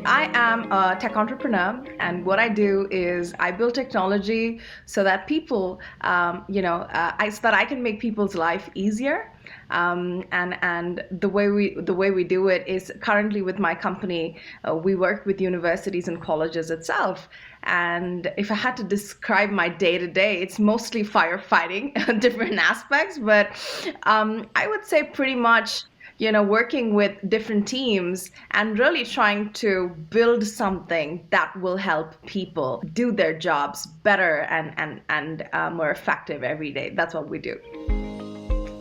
I am a tech entrepreneur, and what I do is I build technology so that people, so that I can make people's life easier. And the way we do it is currently with my company, we work with universities and colleges itself. And if I had to describe my day to day, it's mostly firefighting, different aspects, but I would say pretty much working with different teams and really trying to build something that will help people do their jobs better and more effective every day. That's what we do.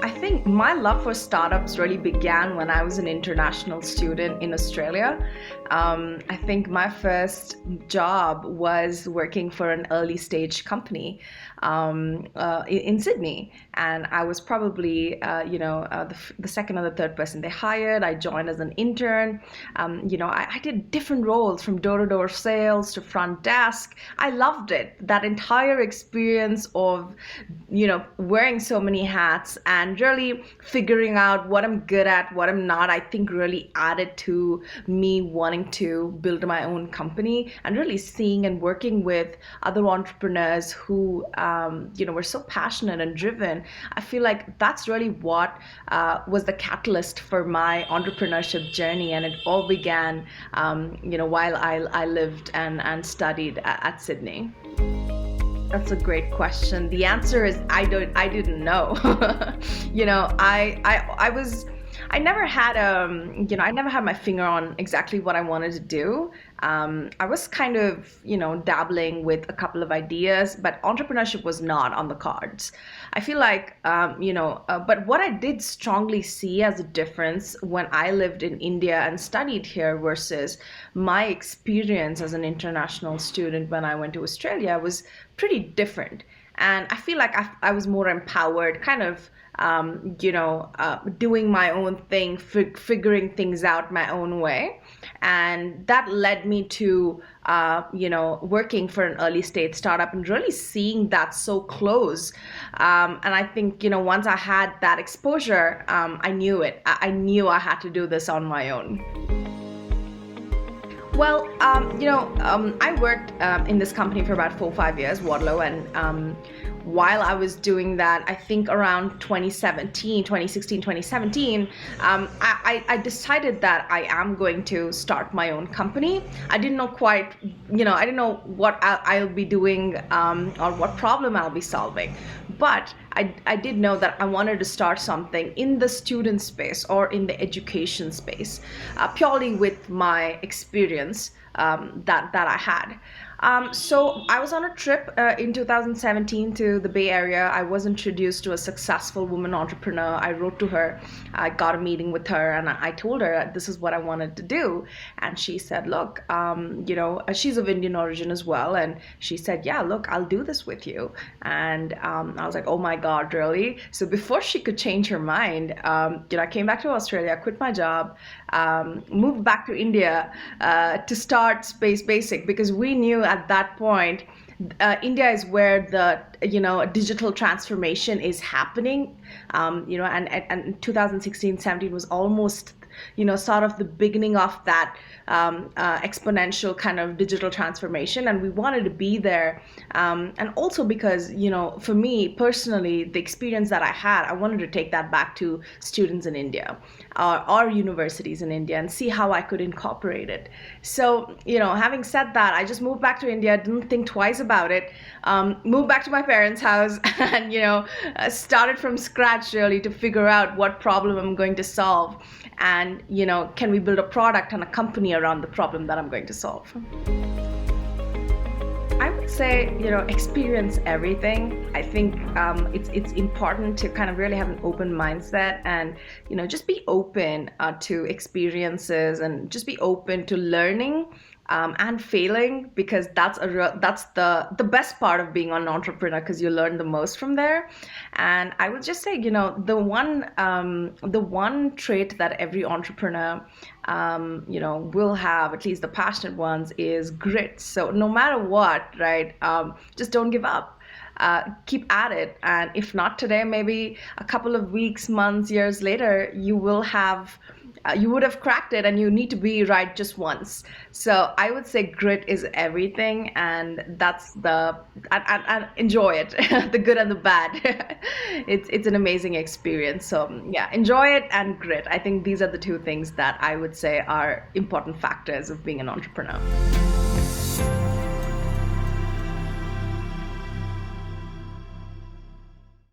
I think my love for startups really began when I was an international student in Australia. I think my first job was working for an early stage company in Sydney, and I was probably the second or the third person they hired. I joined as an intern. I did different roles from door-to-door sales to front desk. I loved it. That entire experience of wearing so many hats and really figuring out what I'm good at, what I'm not, I think really added to me wanting to build my own company and really seeing and working with other entrepreneurs who were so passionate and driven. I feel like that's really what was the catalyst for my entrepreneurship journey, and it all began while I lived and studied at Sydney. That's a great question. The answer is I didn't know. I never had I never had my finger on exactly what I wanted to do. I was kind of dabbling with a couple of ideas, but entrepreneurship was not on the cards. I feel like but what I did strongly see as a difference when I lived in India and studied here versus my experience as an international student when I went to Australia was pretty different. And I feel like I was more empowered, kind of doing my own thing, figuring things out my own way. And that led me to, working for an early stage startup and really seeing that so close. And I think, once I had that exposure, I knew it. I knew I had to do this on my own. Well, I worked in this company for about 4 or 5 years, Wadlow, and while I was doing that, I think around 2017, 2016, 2017, I decided that I am going to start my own company. I didn't know quite, I didn't know what I'll be doing or what problem I'll be solving. But I did know that I wanted to start something in the student space or in the education space, purely with my experience that I had. So I was on a trip in 2017 to the Bay Area. I was introduced to a successful woman entrepreneur. I wrote to her, I got a meeting with her, and I told her this is what I wanted to do. And she said, look, she's of Indian origin as well. And she said, yeah, look, I'll do this with you. And I was like, oh my God, really? So before she could change her mind, I came back to Australia, quit my job, moved back to India to start SpaceBasic, because we knew at that point India is where the digital transformation is happening. And 2016-17 was almost sort of the beginning of that exponential kind of digital transformation, and we wanted to be there. And also because, for me personally, the experience that I had, I wanted to take that back to students in India or universities in India and see how I could incorporate it. So, having said that, I just moved back to India, didn't think twice about it, moved back to my parents' house and, started from scratch really to figure out what problem I'm going to solve. And, can we build a product and a company around the problem that I'm going to solve? I would say, experience everything. I think it's important to kind of really have an open mindset and, just be open to experiences and just be open to learning and failing, because that's the best part of being an entrepreneur, because you learn the most from there. And I would just say, the one trait that every entrepreneur will have, at least the passionate ones, is grit. So no matter what, right, just don't give up. Keep at it, and if not today, maybe a couple of weeks, months, years later, you will have you would have cracked it, and you need to be right just once. So I would say grit is everything, and that's and enjoy it, the good and the bad. It's an amazing experience. So yeah, enjoy it and grit. I think these are the two things that I would say are important factors of being an entrepreneur.